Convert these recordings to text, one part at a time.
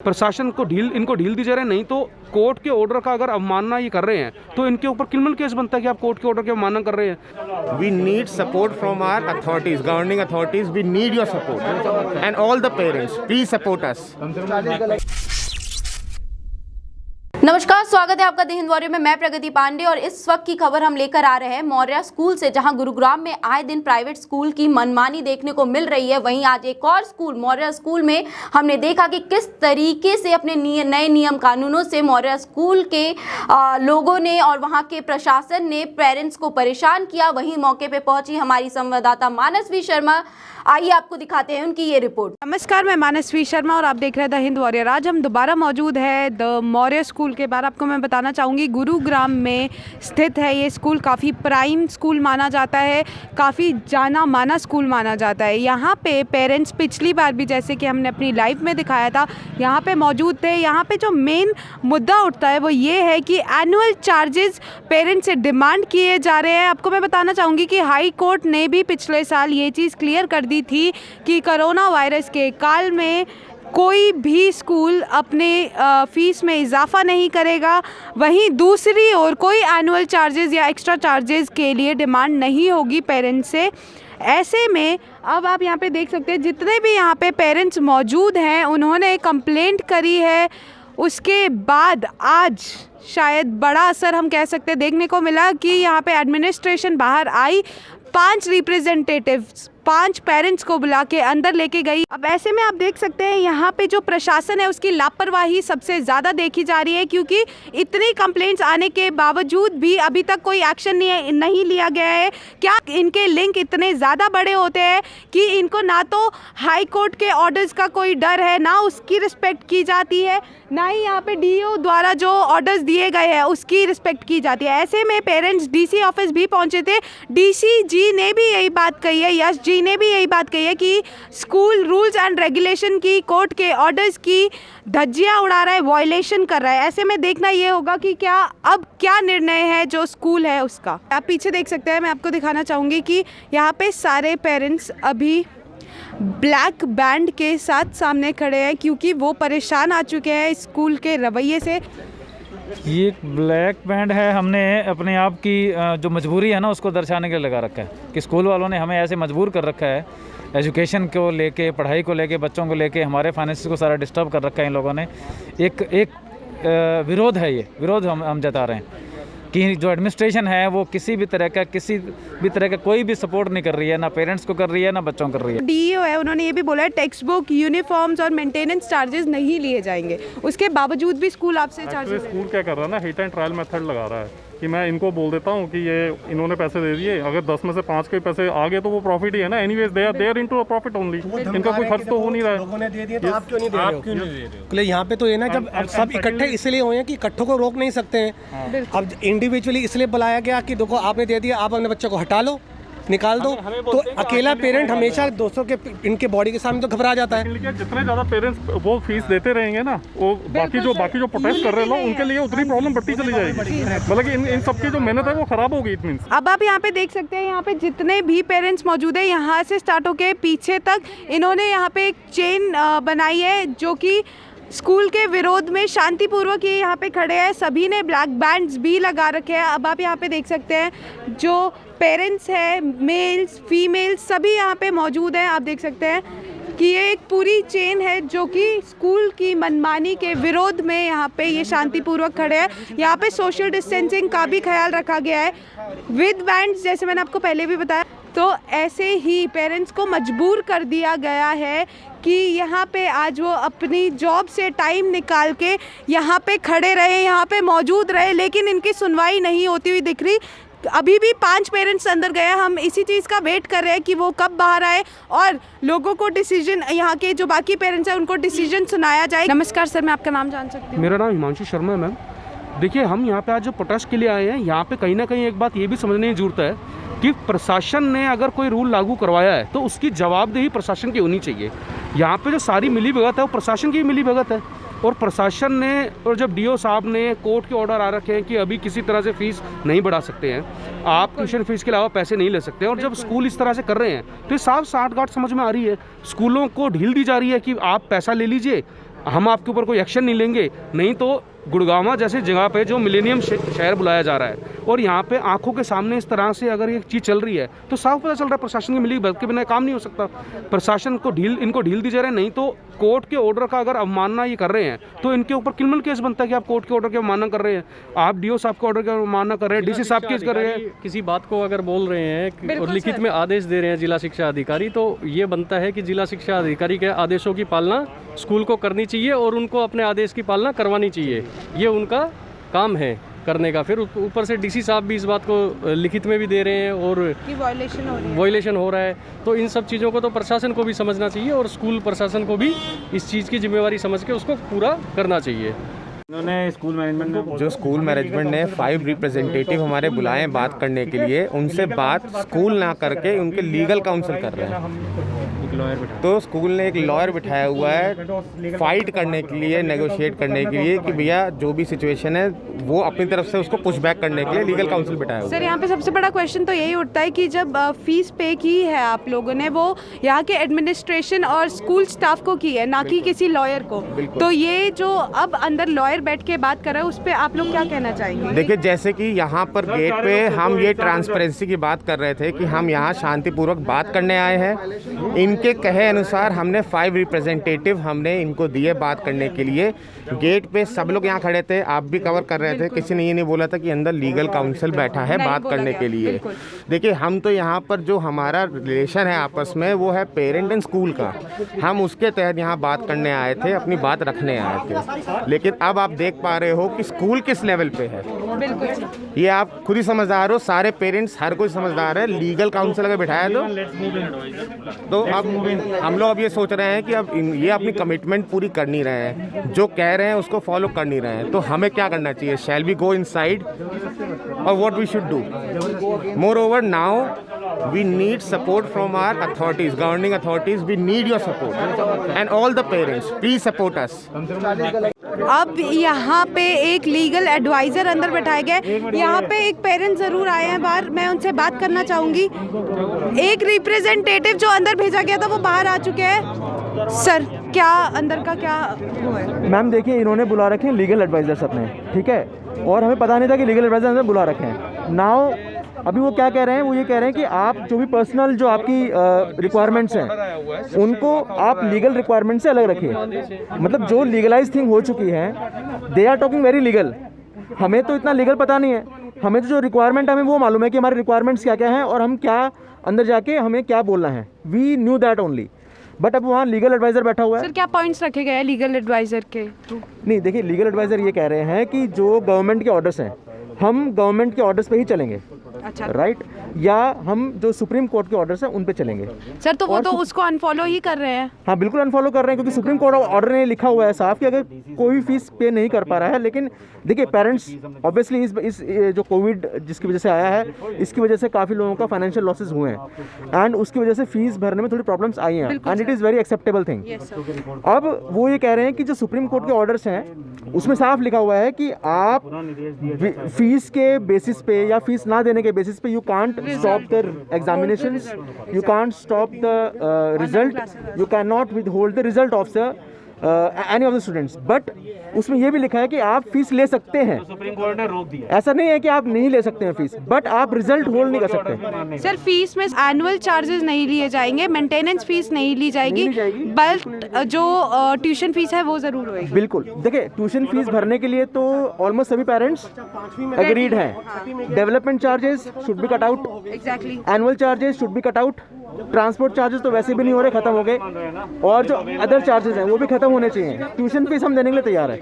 प्रशासन को इनको ढील दी जा रही है, नहीं तो कोर्ट के ऑर्डर का अगर अवमानना ये कर रहे हैं तो इनके ऊपर क्रिमिनल केस बनता है कि आप कोर्ट के ऑर्डर की अवमानना कर रहे हैं। We need support from our authorities, governing authorities. We need your support and all the parents. Please support us. नमस्कार, स्वागत है आपका द हिंद वॉरियर में। मैं प्रगति पांडे और इस वक्त की खबर हम लेकर आ रहे हैं मौर्या स्कूल से, जहां गुरुग्राम में आए दिन प्राइवेट स्कूल की मनमानी देखने को मिल रही है। वहीं आज एक और स्कूल मौर्या स्कूल में हमने देखा कि किस तरीके से अपने नए नियम कानूनों से मौर्या स्कूल के लोगों ने और वहां के प्रशासन ने पेरेंट्स को परेशान किया। वहीं मौके पे पहुंची हमारी संवाददाता मानसवी शर्मा। आइए आपको दिखाते हैं उनकी ये रिपोर्ट। नमस्कार, मैं मानसवी शर्मा और आप देख रहे हैं द हिंद वॉरियर। आज हम दोबारा मौजूद है द मौर्या स्कूल के बारे। आपको मैं बताना चाहूँगी गुरुग्राम में स्थित है ये स्कूल। काफ़ी प्राइम स्कूल माना जाता है, काफ़ी जाना माना स्कूल माना जाता है। यहाँ पे पेरेंट्स पिछली बार भी, जैसे कि हमने अपनी लाइव में दिखाया था, यहाँ पे मौजूद थे। यहाँ पे जो मेन मुद्दा उठता है वो ये है कि एनुअल चार्जेस पेरेंट्स से डिमांड किए जा रहे हैं। आपको मैं बताना चाहूँगी कि हाई कोर्ट ने भी पिछले साल ये चीज़ क्लियर कर दी थी कि कोरोना वायरस के काल में कोई भी स्कूल अपने फीस में इजाफा नहीं करेगा। वहीं दूसरी ओर कोई एनुअल चार्जेस या एक्स्ट्रा चार्जेस के लिए डिमांड नहीं होगी पेरेंट्स से। ऐसे में अब आप यहाँ पे देख सकते हैं जितने भी यहाँ पे पेरेंट्स मौजूद हैं उन्होंने कंप्लेंट करी है। उसके बाद आज शायद बड़ा असर हम कह सकते हैं देखने को मिला कि यहाँ पे एडमिनिस्ट्रेशन बाहर आई, 5 रिप्रेजेंटेटिव्स 5 पेरेंट्स को बुला के अंदर लेके गई। अब ऐसे में आप देख सकते हैं यहाँ पे जो प्रशासन है उसकी लापरवाही सबसे ज़्यादा देखी जा रही है, क्योंकि इतनी कंप्लेंट्स आने के बावजूद भी अभी तक कोई एक्शन नहीं लिया गया है। क्या इनके लिंक इतने ज़्यादा बड़े होते हैं कि इनको ना तो हाई कोर्ट के ऑर्डर्स का कोई डर है, ना उसकी रिस्पेक्ट की जाती है, ना ही यहाँ पे डीओ द्वारा जो ऑर्डर्स दिए गए हैं उसकी रिस्पेक्ट की जाती है। ऐसे में पेरेंट्स डीसी ऑफिस भी पहुँचे थे। डीसी जी ने भी यही बात कही है, यश जी ने भी यही बात कही है कि स्कूल रूल्स एंड रेगुलेशन की, कोर्ट के ऑर्डर्स की धज्जियां उड़ा रहा है, वायलेशन कर रहा है। ऐसे में देखना ये होगा कि अब क्या निर्णय है जो स्कूल है उसका। आप पीछे देख सकते हैं, मैं आपको दिखाना चाहूँगी कि यहाँ पे सारे पेरेंट्स अभी ब्लैक बैंड के साथ सामने खड़े हैं, क्योंकि वो परेशान आ चुके हैं स्कूल के रवैये से। ये ब्लैक बैंड है, हमने अपने आप की जो मजबूरी है ना उसको दर्शाने के लिए लगा रखा है कि स्कूल वालों ने हमें ऐसे मजबूर कर रखा है, एजुकेशन को लेके, पढ़ाई को लेके, बच्चों को लेके, हमारे फाइनेंस को सारा डिस्टर्ब कर रखा है इन लोगों ने। एक विरोध है, ये विरोध हम जता रहे हैं कि जो एडमिनिस्ट्रेशन है वो किसी भी तरह का कोई भी सपोर्ट नहीं कर रही है, ना पेरेंट्स को कर रही है ना बच्चों को कर रही है। डीईओ है, उन्होंने ये भी बोला है टेक्स्ट बुक, यूनिफॉर्म्स और मेंटेनेंस चार्जेस नहीं लिए जाएंगे। उसके बावजूद भी स्कूल आपसे चार्जेस। स्कूल क्या कर रहा है ना, हिट एंड ट्रायल मेथड लगा रहा है कि मैं इनको बोल देता हूँ कि ये इन्होंने पैसे दे दिए, अगर 10 में से 5 के पैसे आ गए तो वो प्रॉफिट ही है ना। Anyways they are into a profit only, इनका कोई खर्च तो हो नहीं रहा है। लोगों ने दे दिए तो आप क्यों नहीं दे रहे हो? यहाँ पे तो ये ना, जब सब इकट्ठे इसलिए हुए हैं कि इकट्ठों को रोक नहीं सकते हैं। अब इंडिविजुअली इसलिए बुलाया गया कि देखो आपने दे दिया, आप अपने बच्चों को हटा लो, निकाल दो। तो अकेला पेरेंट हमेशा दोस्तों के इनके बॉडी के सामने तो घबरा जाता है। जितने ज्यादा पेरेंट्स वो फीस देते रहेंगे ना, वो बाकी जो प्रोटेस्ट कर रहे लोग उनके लिए उतनी प्रॉब्लम बढ़ती चली जाएगी। मतलब कि इन सबकी जो मेहनत है वो खराब होगी। इट मींस अब आप यहाँ पे देख सकते हैं, यहाँ पे जितने भी पेरेंट्स मौजूद है, यहाँ से स्टार्ट होके पीछे तक इन्होंने यहाँ पे एक चेन बनाई है जो कि स्कूल के विरोध में शांतिपूर्वक ये यहाँ पे खड़े हैं। सभी ने ब्लैक बैंड्स भी लगा रखे हैं। अब आप यहाँ पे देख सकते हैं जो पेरेंट्स हैं, मेल्स फीमेल्स सभी यहाँ पे मौजूद हैं। आप देख सकते हैं कि ये एक पूरी चेन है जो कि स्कूल की मनमानी के विरोध में यहाँ पे ये शांतिपूर्वक खड़े हैं। यहाँ पे सोशल डिस्टेंसिंग का भी ख्याल रखा गया है विद बैंड्स, जैसे मैंने आपको पहले भी बताया। तो ऐसे ही पेरेंट्स को मजबूर कर दिया गया है कि यहाँ पे आज वो अपनी जॉब से टाइम निकाल के यहाँ पे खड़े रहे, यहाँ पे मौजूद रहे, लेकिन इनकी सुनवाई नहीं होती हुई दिख रही। अभी भी 5 पेरेंट्स अंदर गए। हम इसी चीज़ का वेट कर रहे हैं कि वो कब बाहर आए और लोगों को डिसीजन, यहाँ के जो बाकी पेरेंट्स हैं उनको डिसीजन सुनाया जाए। नमस्कार सर, मैं आपका नाम जान सकती हूँ? मेरा नाम हिमांशु शर्मा है मैम। देखिए, हम यहाँ पे आज जो प्रोटेस्ट के लिए आए हैं, यहाँ पे कहीं ना कहीं एक बात ये भी समझने की जरूरत है कि प्रशासन ने अगर कोई रूल लागू करवाया है तो उसकी जवाबदेही प्रशासन की होनी चाहिए। यहाँ पे जो सारी मिली भगत है वो प्रशासन की मिली भगत है। और प्रशासन ने, और जब डीओ साहब ने कोर्ट के ऑर्डर आ रखे हैं कि अभी किसी तरह से फीस नहीं बढ़ा सकते हैं, आप ट्यूशन फीस के अलावा पैसे नहीं ले सकते हैं, और जब स्कूल इस तरह से कर रहे हैं तो ये साफ साठ गांठ समझ में आ रही है। स्कूलों को ढील दी जा रही है कि आप पैसा ले लीजिए, हम आपके ऊपर कोई एक्शन नहीं लेंगे, नहीं तो गुड़गांव जैसी जगह पे जो मिलेनियम शहर बुलाया जा रहा है और यहाँ पे आंखों के सामने इस तरह से अगर ये चीज़ चल रही है तो साफ पता चल रहा है प्रशासन की मिली भगत के बिना काम नहीं हो सकता। प्रशासन को इनको ढील दी जा रही है, नहीं तो कोर्ट के ऑर्डर का अगर अवमानना ये कर रहे हैं तो इनके ऊपर क्रिमिनल केस बनता है कि आप कोर्ट के ऑर्डर की अवमानना कर रहे हैं, आप डीओ साहब के ऑर्डर की अवमानना कर रहे हैं, डीसी साहब केस कर रहे हैं। किसी बात को अगर बोल रहे हैं और लिखित में आदेश दे रहे हैं जिला शिक्षा अधिकारी, तो ये बनता है कि जिला शिक्षा अधिकारी के आदेशों की पालना स्कूल को करनी चाहिए और उनको अपने आदेश की पालना करवानी चाहिए, ये उनका काम है करने का। फिर ऊपर से डीसी साहब भी इस बात को लिखित में भी दे रहे हैं और वायलेशन हो रहा है, तो इन सब चीज़ों को तो प्रशासन को भी समझना चाहिए और स्कूल प्रशासन को भी इस चीज़ की जिम्मेवारी समझ के उसको पूरा करना चाहिए। इन्होंने स्कूल मैनेजमेंट जो स्कूल मैनेजमेंट ने 5 रिप्रेजेंटेटिव हमारे बुलाए हैं बात करने के लिए, उनसे बात स्कूल ना करके उनके लीगल काउंसिल कर रहे हैं। तो स्कूल ने एक लॉयर बिठाया हुआ है फाइट करने के लिए, नेगोशिएट करने के लिए कि भैया जो भी सिचुएशन है वो अपनी तरफ से उसको पुश बैक करने के लिए लीगल काउंसिल बिठाया हुआ है। सर यहाँ पे सबसे बड़ा क्वेश्चन तो यही उठता है कि जब फीस पे की है आप लोगों ने, वो यहाँ के एडमिनिस्ट्रेशन और स्कूल स्टाफ को की है, ना कि किसी लॉयर को, तो ये जो अब अंदर लॉयर बैठ के बात कर रहा है उस पर आप लोग क्या कहना चाहेंगे? देखिए, जैसे कि यहाँ पर गेट पे हम ये ट्रांसपेरेंसी की बात कर रहे थे कि हम यहाँ शांतिपूर्वक बात करने आए हैं। इनके कहे अनुसार हमने 5 रिप्रेजेंटेटिव हमने इनको दिए बात करने के लिए। गेट पे सब लोग यहाँ खड़े थे, आप भी कवर कर रहे थे, किसी ने ये नहीं बोला था कि अंदर लीगल काउंसिल बैठा है बात करने के लिए। देखिए, हम तो यहाँ पर जो हमारा रिलेशन है आपस में वो है पेरेंट एंड स्कूल का, हम उसके तहत यहाँ बात करने आए थे, अपनी बात रखने आए थे। लेकिन अब आप देख पा रहे हो कि स्कूल किस लेवल पे है, ये आप खुद ही समझदार हो, सारे पेरेंट्स हर कोई समझदार है। लीगल काउंसिल अगर बिठाया तो अब हम लोग अब ये सोच रहे हैं कि अब ये अपनी कमिटमेंट पूरी कर नहीं रहे हैं, जो कह रहे हैं उसको फॉलो कर नहीं रहे हैं, तो हमें क्या करना चाहिए? शैल वी गो इनसाइड और what we should do? Moreover now we need support from our authorities, governing authorities. We need your support and all the parents, please support us. अब यहाँ पे एक लीगल एडवाइज़र अंदर बैठाए गए, यहाँ पे एक पेरेंट ज़रूर आए हैं बाहर, मैं उनसे बात करना चाहूँगी। एक रिप्रेजेंटेटिव जो अंदर भेजा गया था वो बाहर आ चुके हैं। सर, क्या अंदर का क्या हुआ है? मैम देखिए, इन्होंने बुला रखे हैं लीगल एडवाइज़र्स अपने, ठीक है, और हमें पता नहीं था कि लीगल एडवाइज़र अंदर बुला रखे हैं। नाउ अभी वो क्या कह रहे हैं, वो ये कह रहे हैं कि आप जो भी पर्सनल जो आपकी रिक्वायरमेंट्स हैं उनको आप लीगल रिक्वायरमेंट से अलग रखिए। मतलब जो लीगलाइज थिंग हो चुकी है, they are talking very legal. हमें तो इतना लीगल पता नहीं है, हमें तो जो रिक्वायरमेंट हमें वो मालूम है कि हमारे रिक्वायरमेंट्स क्या क्या हैं और हम क्या अंदर जाके हमें क्या बोलना है। We knew that only, but अब वहाँ लीगल एडवाइज़र बैठा हुआ है। सर, क्या पॉइंट्स रखे गए हैं लीगल एडवाइज़र के? नहीं, देखिए, लीगल एडवाइज़र ये कह रहे हैं कि जो गवर्नमेंट के ऑर्डर्स हैं हम गवर्नमेंट के ऑर्डर्स पे ही चलेंगे। अच्छा, राइट, या हम जो सुप्रीम कोर्ट के ऑर्डर्स हैं उन पे चलेंगे। सर, तो वो तो उसको अनफॉलो ही कर रहे हैं। हाँ, बिल्कुल अनफॉलो कर रहे हैं, क्योंकि सुप्रीम कोर्ट ऑर्डर ने लिखा हुआ है साफ कि अगर कोई फीस पे नहीं कर पा रहा है, लेकिन देखिए पेरेंट्स ऑब्वियसली इस जो कोविड जिसकी वजह से आया है, इसकी वजह से काफ़ी लोगों का फाइनेंशियल लॉसेस हुए हैं एंड उसकी वजह से फीस भरने में थोड़ी प्रॉब्लम्स आई हैं and it is very acceptable thing. अब वो ये कह रहे हैं कि जो सुप्रीम कोर्ट के ऑर्डर्स हैं उसमें साफ लिखा हुआ है कि आप फीस के बेसिस पे या फीस ना देने के बेसिस पे you can't stop the examinations, you can't stop the result, you cannot withhold the result of the any of the students, but उसमें ये भी लिखा है कि आप फीस ले सकते हैं। सुप्रीम कोर्ट ने रोक दिया, ऐसा नहीं है कि आप नहीं ले सकते हैं फीस, बट आप रिजल्ट होल्ड नहीं कर सकते। सर, फीस में एनुअल चार्जेस नहीं लिए जाएंगे, मेंटेनेंस फीस नहीं ली जाएगी, बट जो ट्यूशन फीस है वो ज़रूर होगी। बिल्कुल, देखिए ट्यूशन फीस भरने के लिए तो ऑलमोस्ट सभी पेरेंट्स एग्रीड हैं। Development charges should be cut out, exactly, annual charges should be cut out, transport charges तो वैसे भी नहीं हो रहे, खत्म हो गए, और जो अदर चार्जेस हैं वो भी खत्म होने चाहिए। ट्यूशन फीस हम देने के लिए तैयार है,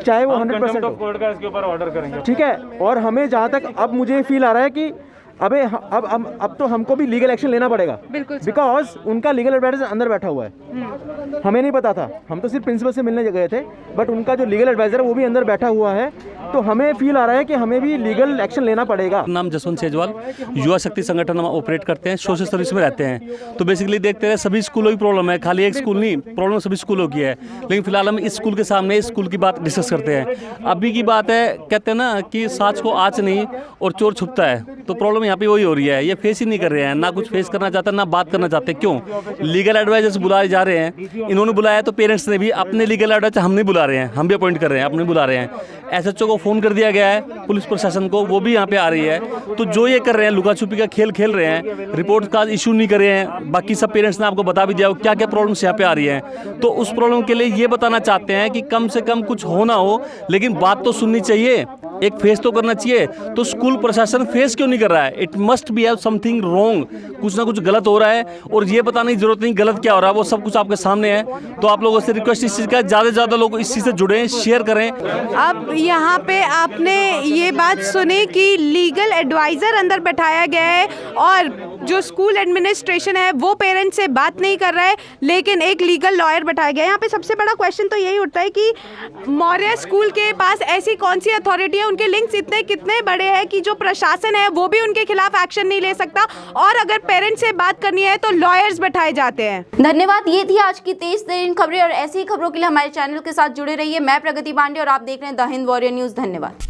चाहे वो 100% हो, ठीक है। और हमें जहाँ तक अब मुझे फील आ रहा है कि अबे अब तो हमको भी लीगल एक्शन लेना पड़ेगा, बिकॉज उनका लीगल एडवाइजर अंदर बैठा हुआ है। हमें नहीं पता था, हम तो सिर्फ प्रिंसिपल से मिलने गए थे, बट उनका जो लीगल एडवाइजर है वो भी अंदर बैठा हुआ है। तो हमें फील आ रहा है कि हमें भी लीगल एक्शन लेना पड़ेगा। नाम जसवंत सेजवाल, युवा शक्ति संगठन हम ऑपरेट करते हैं, सोशल सर्विस में रहते हैं। तो बेसिकली देखते हैं सभी स्कूलों की प्रॉब्लम है, खाली एक स्कूल नहीं, प्रॉब्लम सभी स्कूलों की है। लेकिन फिलहाल हम इस स्कूल के सामने इस स्कूल की बात डिस्कस करते हैं। अभी की बात है, कहते हैं ना कि साँच को आँच नहीं और चोर छुपता है, तो प्रॉब्लम यहाँ पे वही हो रही है, ये फेस ही नहीं कर रहे हैं, ना कुछ फेस करना चाहते, ना बात करना चाहते। क्यों? लीगल एडवाइजर्स बुलाए जा रहे हैं, इन्होंने बुलाया तो पेरेंट्स ने भी अपने लीगल एडवाइजर हम नहीं बुला रहे हैं, हम भी अपॉइंट कर रहे हैं, अपने बुला रहे हैं। SHO को फ़ोन कर दिया गया है, पुलिस प्रशासन को, वो भी यहाँ पे आ रही है। तो जो ये कर रहे हैं, लुका छुपी का खेल खेल रहे हैं, रिपोर्ट का इशू नहीं कर रहे हैं। बाकी सब पेरेंट्स ने आपको बता भी दिया क्या क्या प्रॉब्लम्स यहाँ पे आ रही है। तो उस प्रॉब्लम के लिए ये बताना चाहते हैं कि कम से कम कुछ हो ना हो, लेकिन बात तो सुननी चाहिए, एक फेस तो करना चाहिए। तो स्कूल प्रशासन फेस क्यों नहीं कर रहा है? It must be have something wrong, कुछ ना कुछ गलत हो रहा है, और ये बताने की जरूरत नहीं गलत क्या हो रहा है, वो सब कुछ आपके सामने है। तो आप लोगों से रिक्वेस्ट इस चीज़ का, ज़्यादा से ज़्यादा लोग इस चीज़ से जुड़ें, शेयर करें। अब यहाँ पे आपने ये बात सुनी कि लीगल एडवाइज़र अंदर बैठाया गया है और जो स्कूल एडमिनिस्ट्रेशन है वो पेरेंट्स से बात नहीं कर रहा है, लेकिन एक लीगल लॉयर बैठाया गया है। यहाँ पे सबसे बड़ा क्वेश्चन तो यही उठता है कि मौर्य स्कूल के पास ऐसी कौन सी अथॉरिटी है, उनके लिंक्स इतने कितने बड़े हैं कि जो प्रशासन है वो भी उनके खिलाफ एक्शन नहीं ले सकता, और अगर पेरेंट्स से बात करनी है तो लॉयर्स बैठाए जाते हैं। धन्यवाद। ये थी आज की तेज तरीन खबरें, और ऐसी ही खबरों के लिए हमारे चैनल के साथ जुड़े रहिए। मैं प्रगति पांडे और आप देख रहे हैं द हिंद वॉरियर न्यूज़। धन्यवाद।